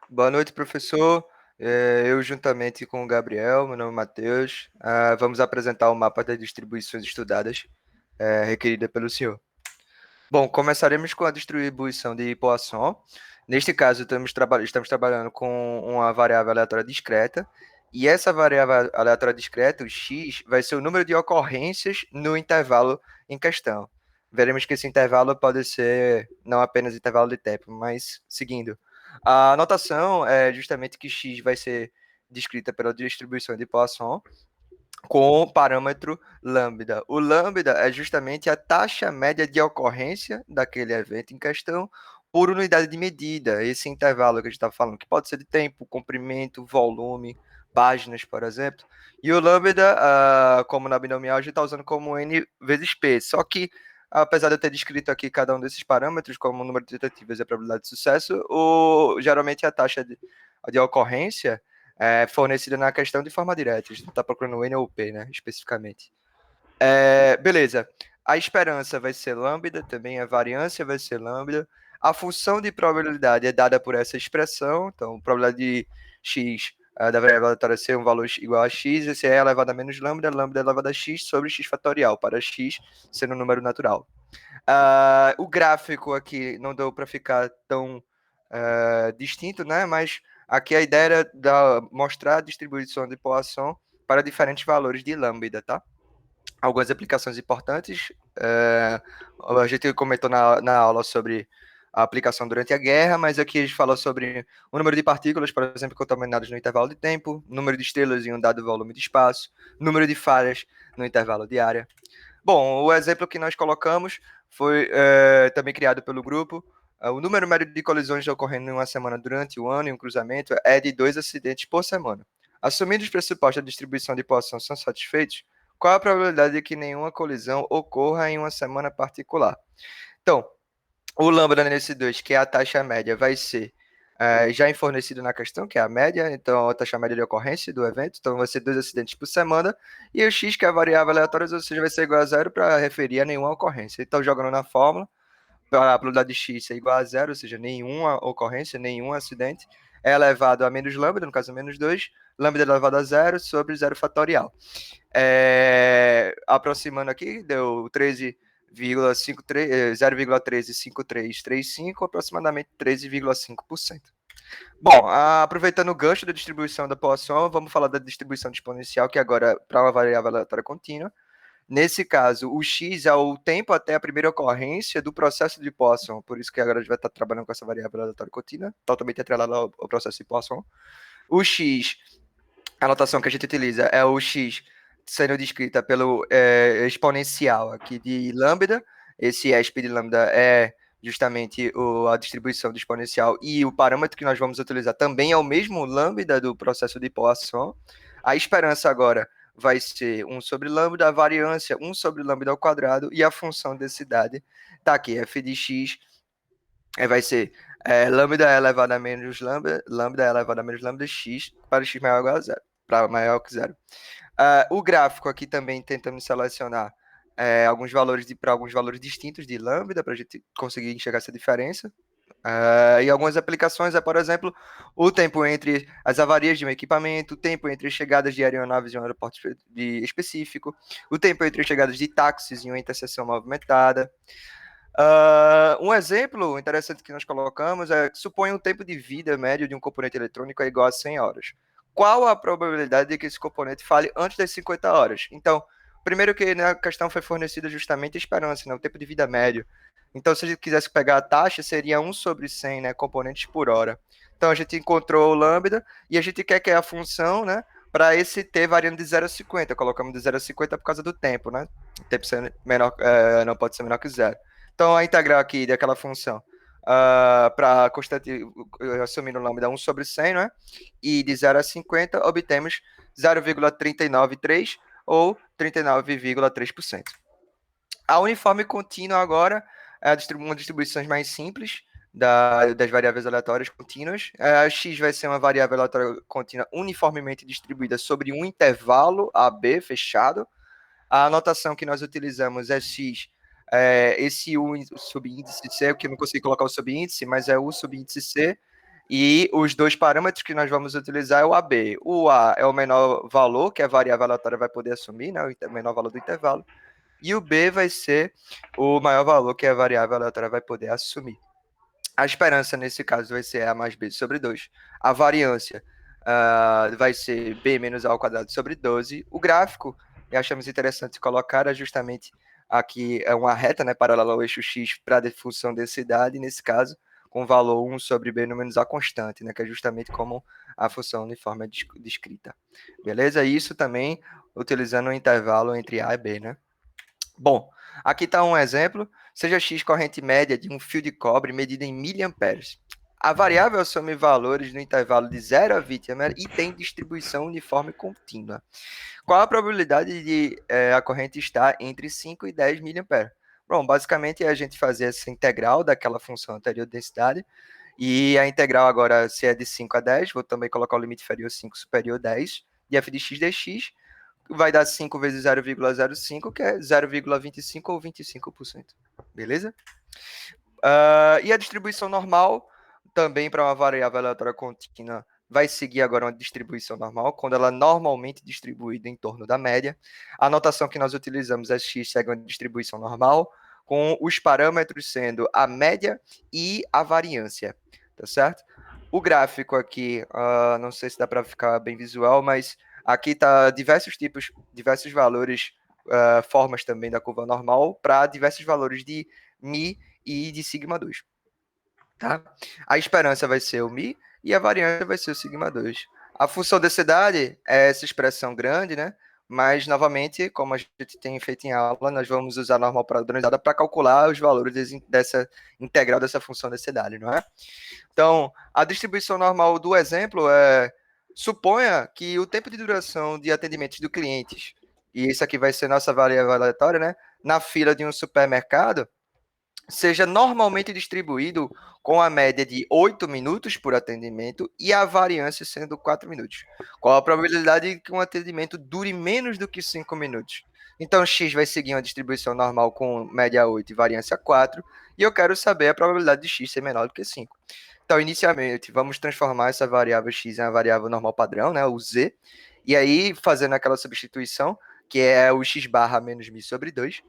Boa noite, professor. Eu, juntamente com o Gabriel, meu nome é Matheus, vamos apresentar o mapa das distribuições estudadas, requerida pelo senhor. Bom, começaremos com a distribuição de Poisson. Neste caso, estamos trabalhando com uma variável aleatória discreta, e essa variável aleatória discreta, o x, vai ser o número de ocorrências no intervalo em questão. Veremos que esse intervalo pode ser não apenas intervalo de tempo, mas seguindo. A notação é justamente que x vai ser descrita pela distribuição de Poisson, com o parâmetro lambda. O lambda é justamente a taxa média de ocorrência daquele evento em questão por unidade de medida, esse intervalo que a gente está falando, que pode ser de tempo, comprimento, volume, páginas, por exemplo. E o lambda, como na binomial, a gente está usando como n vezes p. Só que, apesar de eu ter descrito aqui cada um desses parâmetros, como o número de tentativas e a probabilidade de sucesso, geralmente a taxa de ocorrência fornecida na questão de forma direta. A gente está procurando o N ou P, né, especificamente. Beleza. A esperança vai ser lambda, também a variância vai ser lambda. A função de probabilidade é dada por essa expressão, então, probabilidade de x da variável aleatória ser um valor igual a x, esse é elevado a menos lambda, lambda elevado a x sobre x fatorial, para x sendo um número natural. O gráfico aqui não deu para ficar tão distinto, né? Mas aqui a ideia era mostrar a distribuição de Poisson para diferentes valores de lambda, tá? Algumas aplicações importantes. A gente comentou na aula sobre a aplicação durante a guerra, mas aqui a gente falou sobre o número de partículas, por exemplo, contaminadas no intervalo de tempo, número de estrelas em um dado volume de espaço, número de falhas no intervalo de área. Bom, o exemplo que nós colocamos foi também criado pelo grupo. O número médio de colisões ocorrendo em uma semana durante o ano em um cruzamento é de 2 acidentes por semana. Assumindo os pressupostos da distribuição de Poisson são satisfeitos, qual a probabilidade de que nenhuma colisão ocorra em uma semana particular? Então, o lambda nesse 2, que é a taxa média, vai ser já fornecido na questão, que é a média, então a taxa média de ocorrência do evento, então vai ser 2 acidentes por semana, e o x, que é a variável aleatória, ou seja, vai ser igual a zero para referir a nenhuma ocorrência. Então, jogando na fórmula, a probabilidade de x ser igual a zero, ou seja, nenhuma ocorrência, nenhum acidente, é elevado a menos lambda, no caso menos 2, lambda elevado a zero sobre zero fatorial. Aproximando aqui, deu 0,135335, aproximadamente 13,5%. Bom, aproveitando o gancho da distribuição da Poisson, vamos falar da distribuição exponencial, que agora para uma variável aleatória contínua. Nesse caso, o x é o tempo até a primeira ocorrência do processo de Poisson, por isso que agora a gente vai estar trabalhando com essa variável aleatória contínua, totalmente atrelada ao processo de Poisson. O x, a notação que a gente utiliza é o x sendo descrita pelo exponencial aqui de lambda. Esse esp de lambda é justamente a distribuição do exponencial, e o parâmetro que nós vamos utilizar também é o mesmo lambda do processo de Poisson. A esperança agora vai ser 1 sobre lambda, a variância 1 sobre lambda ao quadrado, e a função densidade está aqui, f de x vai ser lambda elevado a menos lambda elevado a menos lambda x para x maior ou igual a zero, para maior que zero. O gráfico aqui também tentamos selecionar alguns valores para alguns valores distintos de lambda, para a gente conseguir enxergar essa diferença. E algumas aplicações por exemplo, o tempo entre as avarias de um equipamento, o tempo entre as chegadas de aeronaves em um aeroporto específico, o tempo entre as chegadas de táxis em uma interseção movimentada. Um exemplo interessante que nós colocamos é que supõe um tempo de vida médio de um componente eletrônico é igual a 100 horas. Qual a probabilidade de que esse componente fale antes das 50 horas? Então, primeiro que na questão foi fornecida justamente a esperança, né, o tempo de vida médio. Então, se a gente quisesse pegar a taxa, seria 1 sobre 100, né, componentes por hora. Então, a gente encontrou o lambda e a gente quer que a função, né, para esse t variando de 0 a 50. Colocamos de 0 a 50 por causa do tempo, né? O tempo sendo menor, não pode ser menor que zero. Então, a integral aqui daquela função para constante, assumindo o lambda 1 sobre 100, né? E de 0 a 50, obtemos 0,393 ou 39,3%. A uniforme contínua agora é uma distribuição mais simples das variáveis aleatórias contínuas. A x vai ser uma variável aleatória contínua uniformemente distribuída sobre um intervalo AB fechado. A anotação que nós utilizamos é x, esse U subíndice C, que eu não consegui colocar o subíndice, mas é U subíndice C, E os dois parâmetros que nós vamos utilizar é o AB. O A é o menor valor que a variável aleatória vai poder assumir, né? O menor valor do intervalo. E o B vai ser o maior valor que a variável aleatória vai poder assumir. A esperança, nesse caso, vai ser A mais B sobre 2. A variância vai ser B menos A ao quadrado sobre 12. O gráfico, e achamos interessante colocar, é justamente aqui é uma reta, né, paralela ao eixo X para a função densidade, nesse caso, com o valor 1 sobre B no menos A constante, né, que é justamente como a função uniforme é descrita. Beleza? Isso também utilizando o intervalo entre A e B, né? Bom, aqui está um exemplo. Seja X corrente média de um fio de cobre medida em miliamperes. A variável assume valores no intervalo de 0 a 20 mA e tem distribuição uniforme contínua. Qual a probabilidade de a corrente estar entre 5 e 10 miliamperes? Bom, basicamente é a gente fazer essa integral daquela função anterior de densidade. E a integral agora, se é de 5 a 10, vou também colocar o limite inferior 5, superior 10, de f de x dx, vai dar 5 vezes 0,05, que é 0,25 ou 25%. Beleza? E a distribuição normal, também para uma variável aleatória contínua, vai seguir agora uma distribuição normal, quando ela é normalmente distribuída em torno da média. A notação que nós utilizamos é x segue uma distribuição normal, com os parâmetros sendo a média e a variância, tá certo? O gráfico aqui, não sei se dá para ficar bem visual, mas aqui está diversos tipos, diversos valores, formas também da curva normal, para diversos valores de mi e de sigma 2. Tá? A esperança vai ser o mi e a variância vai ser o sigma 2. A função densidade é essa expressão grande, né? Mas, novamente, como a gente tem feito em aula, nós vamos usar a normal padronizada para calcular os valores dessa integral dessa função densidade, não é? Então, a distribuição normal do exemplo é: suponha que o tempo de duração de atendimentos do clientes, e isso aqui vai ser nossa variável aleatória, né? Na fila de um supermercado, seja normalmente distribuído com a média de 8 minutos por atendimento e a variância sendo 4 minutos. Qual a probabilidade de que um atendimento dure menos do que 5 minutos? Então, x vai seguir uma distribuição normal com média 8 e variância 4, e eu quero saber a probabilidade de x ser menor do que 5. Então, inicialmente, vamos transformar essa variável x em uma variável normal padrão, né, o z, e aí, fazendo aquela substituição, que é o x barra menos mi sobre 2,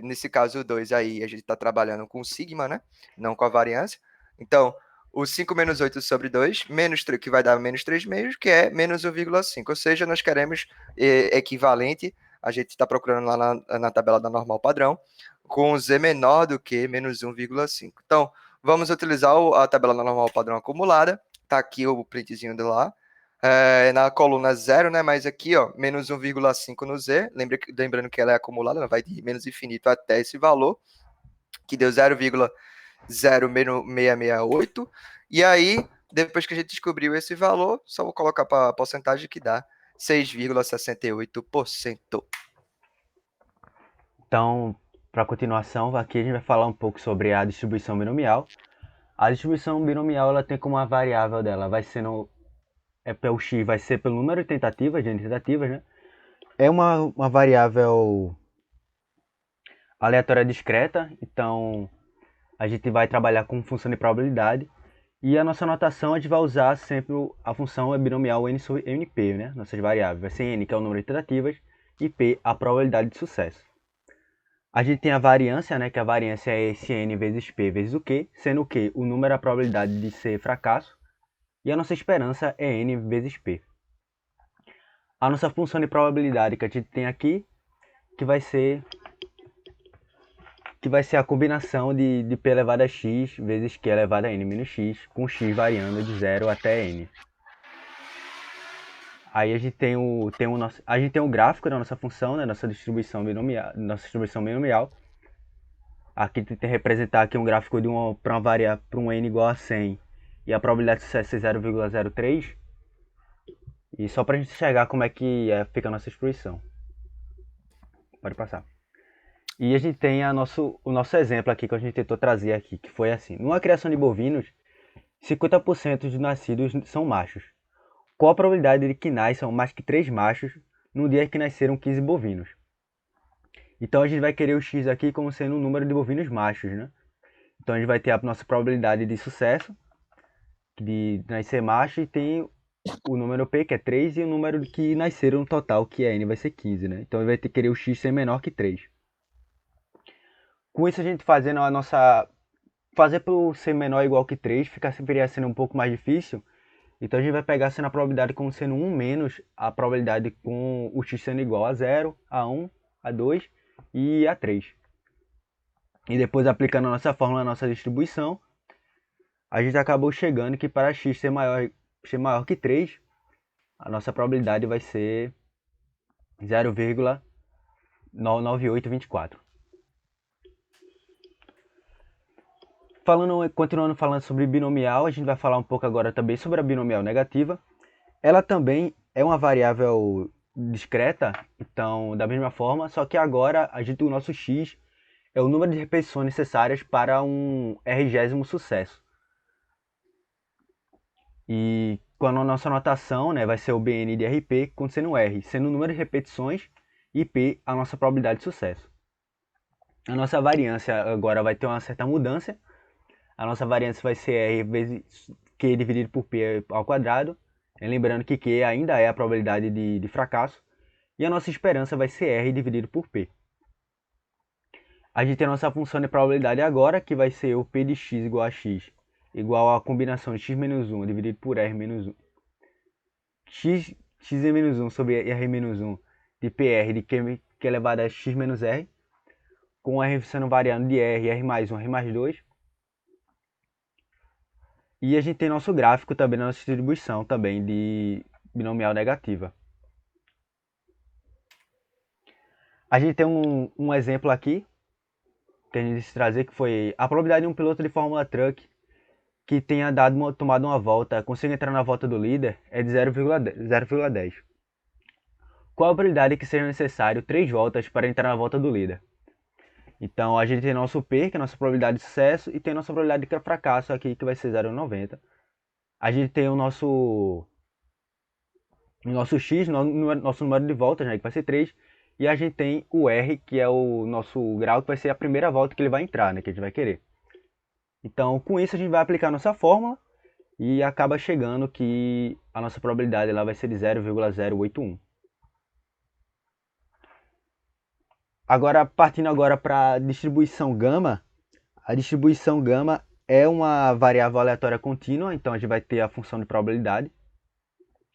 nesse caso, o 2 aí, a gente está trabalhando com o sigma, né? Não com a variância. Então, o 5 menos 8 sobre 2, menos 3, que vai dar menos 3 meios, que é menos 1,5. Ou seja, nós queremos equivalente, a gente está procurando lá na tabela da normal padrão, com z menor do que menos 1,5. Então, vamos utilizar a tabela da normal padrão acumulada. Está aqui o printzinho de lá. Na coluna 0, né? Mas aqui, ó, menos 1,5 no z. Lembrando que ela é acumulada, ela vai de menos infinito até esse valor, que deu 0,0668. E aí, depois que a gente descobriu esse valor, só vou colocar para a porcentagem que dá 6,68%. Então, para continuação, aqui a gente vai falar um pouco sobre a distribuição binomial. A distribuição binomial ela tem como a variável dela vai sendo pelo x vai ser pelo número de tentativas, né? É uma variável aleatória discreta, então a gente vai trabalhar com função de probabilidade. E a nossa notação a gente vai usar sempre a função binomial n sobre np, né? Nossas variáveis. Vai ser n, que é o número de tentativas, e p, a probabilidade de sucesso. A gente tem a variância, né? Que a variância é esse n vezes p vezes o q, sendo o q o número é a probabilidade de ser fracasso, e a nossa esperança é n vezes p. A nossa função de probabilidade que a gente tem aqui, que vai ser a combinação de p elevado a x vezes q elevado a n menos x, com x variando de 0 até n. Aí a gente tem o gráfico da nossa função, né, nossa distribuição binomial. Aqui tem que representar aqui um gráfico para um n igual a 100 e a probabilidade de sucesso é 0,03. E só para a gente enxergar como é que fica a nossa distribuição. Pode passar. E a gente tem o nosso exemplo aqui que a gente tentou trazer aqui, que foi assim. Numa criação de bovinos, 50% dos nascidos são machos. Qual a probabilidade de que nasçam mais que 3 machos no dia que nasceram 15 bovinos? Então a gente vai querer o x aqui como sendo o número de bovinos machos, né? Então a gente vai ter a nossa probabilidade de sucesso, de nascer macho, e tem o número P, que é 3, e o número que nasceram no total, que é N, vai ser 15, né? Então ele vai ter que querer o X ser menor que 3. Com isso a gente fazendo a nossa... Fazer para ser menor ou igual que 3 fica sempre sendo um pouco mais difícil. Então a gente vai pegar sendo a probabilidade como sendo 1 menos a probabilidade com o X sendo igual a 0, a 1, a 2 e a 3. E depois aplicando a nossa fórmula, a nossa distribuição, a gente acabou chegando que para x ser maior que 3, a nossa probabilidade vai ser 0,9824. Continuando falando sobre binomial, a gente vai falar um pouco agora também sobre a binomial negativa. Ela também é uma variável discreta, então da mesma forma, só que agora o nosso x é o número de repetições necessárias para um r-gésimo sucesso. E quando a nossa notação, né, vai ser o Bn de Rp, sendo R, sendo o número de repetições, e P a nossa probabilidade de sucesso. A nossa variância agora vai ter uma certa mudança. A nossa variância vai ser R vezes Q dividido por P ao quadrado. Lembrando que Q ainda é a probabilidade de fracasso. E a nossa esperança vai ser R dividido por P. A gente tem a nossa função de probabilidade agora, que vai ser o P de x igual a x, igual a combinação de x menos 1 dividido por R menos 1. X menos 1 sobre R menos 1 de PR de Q elevado a x menos R, com R sendo variando de R mais 1, R mais 2. E a gente tem nosso gráfico também na nossa distribuição também de binomial negativa. A gente tem um exemplo aqui que a gente disse trazer, que foi a probabilidade de um piloto de Fórmula Truck que tenha tomado uma volta, consiga entrar na volta do líder, é de 0,10. Qual a probabilidade que seja necessário 3 voltas para entrar na volta do líder? Então a gente tem nosso P, que é a nossa probabilidade de sucesso, e tem a nossa probabilidade de fracasso aqui, que vai ser 0,90. A gente tem o nosso X, nosso número de voltas, né, que vai ser 3. E a gente tem o R, que é o nosso grau, que vai ser a primeira volta que ele vai entrar, né, que a gente vai querer. Então com isso a gente vai aplicar a nossa fórmula e acaba chegando que a nossa probabilidade lá vai ser de 0,081. Agora, partindo agora para a distribuição gama, a distribuição gama é uma variável aleatória contínua, então a gente vai ter a função de probabilidade.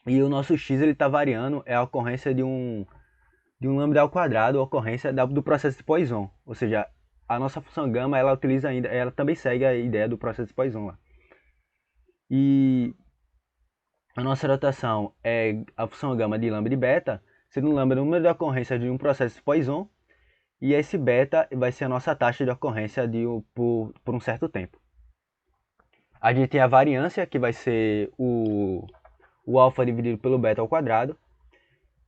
E o nosso x ele está variando, é a ocorrência de um lambda ao quadrado, a ocorrência do processo de Poisson. Ou seja, a nossa função gama ela utiliza ainda, ela também segue a ideia do processo de Poisson lá. E a nossa notação é a função gama de lambda e beta, sendo lambda o número de ocorrência de um processo de Poisson, e esse beta vai ser a nossa taxa de ocorrência por um certo tempo. A gente tem a variância, que vai ser o alfa dividido pelo beta ao quadrado,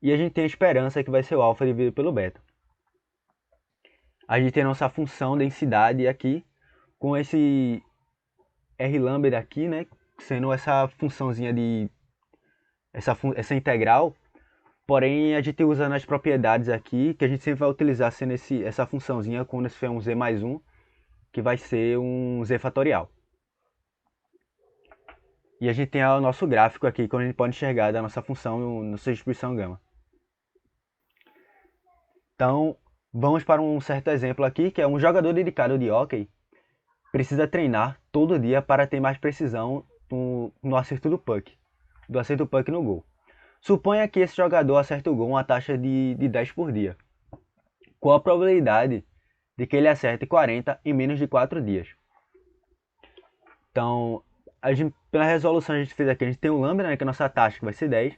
e a gente tem a esperança, que vai ser o alfa dividido pelo beta. A gente tem a nossa função densidade aqui, com esse R lambda aqui, né, sendo essa funçãozinha essa integral. Porém, a gente usando as propriedades aqui, que a gente sempre vai utilizar sendo essa funçãozinha quando for um z mais 1, que vai ser um z fatorial. E a gente tem o nosso gráfico aqui, que a gente pode enxergar da nossa função na sua distribuição gama. Então, vamos para um certo exemplo aqui, que é um jogador dedicado de hóquei precisa treinar todo dia para ter mais precisão no acerto do puck no gol. Suponha que esse jogador acerte o gol uma taxa de 10 por dia. Qual a probabilidade de que ele acerte 40 em menos de 4 dias? Então, pela resolução que a gente fez aqui, a gente tem o lambda, né, que é a nossa taxa, que vai ser 10.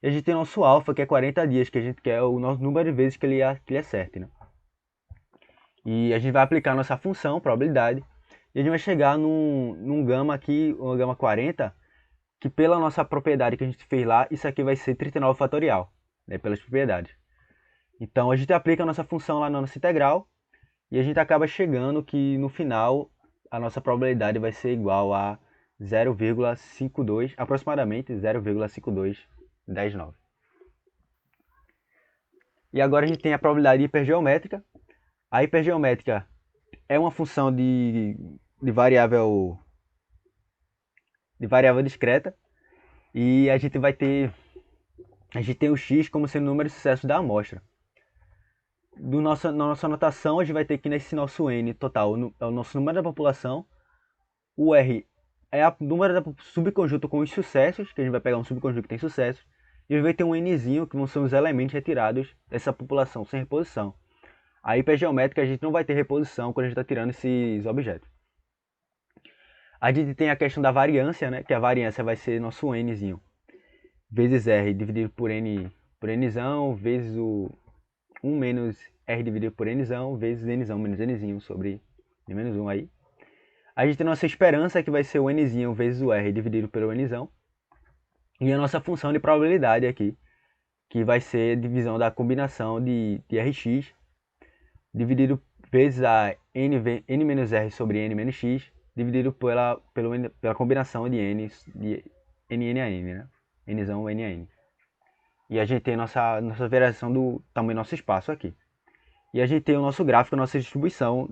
E a gente tem o nosso alfa, que é 40 dias, que a gente quer o nosso número de vezes que ele acerte. Né? E a gente vai aplicar a nossa função, probabilidade, e a gente vai chegar num gama aqui, um gama 40, que pela nossa propriedade que a gente fez lá, isso aqui vai ser 39 fatorial, né, pelas propriedades. Então a gente aplica a nossa função lá na nossa integral, e a gente acaba chegando que no final a nossa probabilidade vai ser igual a 0,52, aproximadamente 0,5219. E agora a gente tem a probabilidade hipergeométrica. A hipergeométrica é uma função de variável de variável discreta. E a gente tem o x como sendo o número de sucessos da amostra. Na nossa anotação, a gente vai ter que nesse nosso n total é o nosso número da população, o r é o número do subconjunto com os sucessos, que a gente vai pegar um subconjunto que tem sucessos, e a gente vai ter um nzinho, que vão ser os elementos retirados dessa população sem reposição. Aí, para geométrica, a gente não vai ter reposição quando a gente está tirando esses objetos. A gente tem a questão da variância, né? Que a variância vai ser nosso nzinho vezes r dividido por nzão, vezes o 1 menos r dividido por nzão, vezes nzão menos nzinho sobre n menos 1 aí. A gente tem a nossa esperança, que vai ser o nzinho vezes o r dividido pelo nzão. E a nossa função de probabilidade aqui, que vai ser a divisão da combinação de rx, dividido vezes a n menos r sobre n menos x, dividido pela combinação de n a n, né? Nzão n a n. E a gente tem nossa variação do tamanho do nosso espaço aqui. E a gente tem o nosso gráfico, a nossa distribuição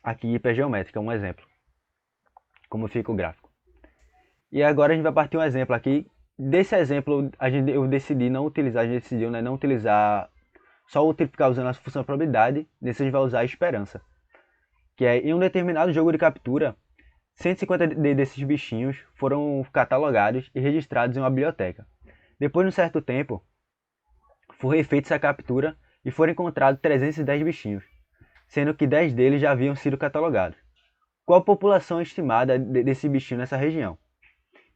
aqui hipergeométrica, um exemplo. Como fica o gráfico. E agora a gente vai partir um exemplo aqui. Desse exemplo, eu decidi não utilizar, a gente decidiu, né, não utilizar, só ficar usando a função de probabilidade. Nesse a gente vai usar a esperança. Que é, em um determinado jogo de captura, 150 desses bichinhos foram catalogados e registrados em uma biblioteca. Depois de um certo tempo, foi refeita essa captura e foram encontrados 310 bichinhos, sendo que 10 deles já haviam sido catalogados. Qual a população estimada desse bichinho nessa região?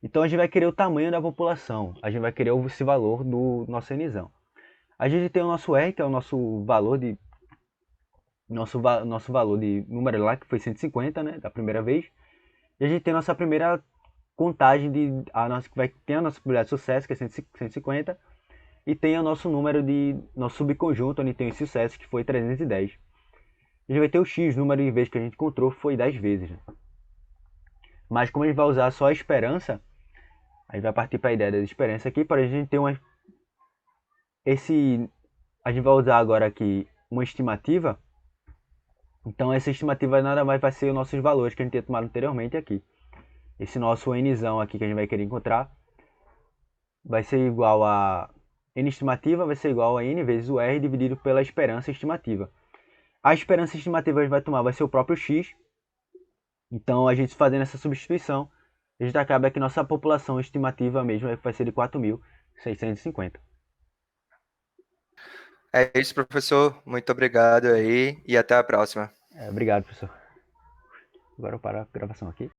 Então a gente vai querer o tamanho da população, a gente vai querer esse valor do nosso nzão. A gente tem o nosso R, que é o nosso valor de número lá, que foi 150, né, da primeira vez. E a gente tem a nossa primeira contagem que vai ter a nossa probabilidade de sucesso, que é 150, e tem o nosso número de nosso subconjunto, onde tem os sucessos, que foi 310. A gente vai ter o x, número de vezes que a gente encontrou foi 10 vezes. Né? Mas como a gente vai usar só a esperança, a gente vai partir para a ideia da esperança aqui, para a gente ter a gente vai usar agora aqui uma estimativa. Então essa estimativa nada mais vai ser os nossos valores que a gente tinha tomado anteriormente aqui. Esse nosso nzão aqui que a gente vai querer encontrar vai ser igual a n estimativa, vai ser igual a n vezes o r dividido pela esperança estimativa. A esperança estimativa a gente vai tomar vai ser o próprio x. Então a gente fazendo essa substituição, a gente acaba que nossa população estimativa mesmo vai ser de 4.650. É isso, professor. Muito obrigado aí e até a próxima. Obrigado, professor. Agora eu paro a gravação aqui.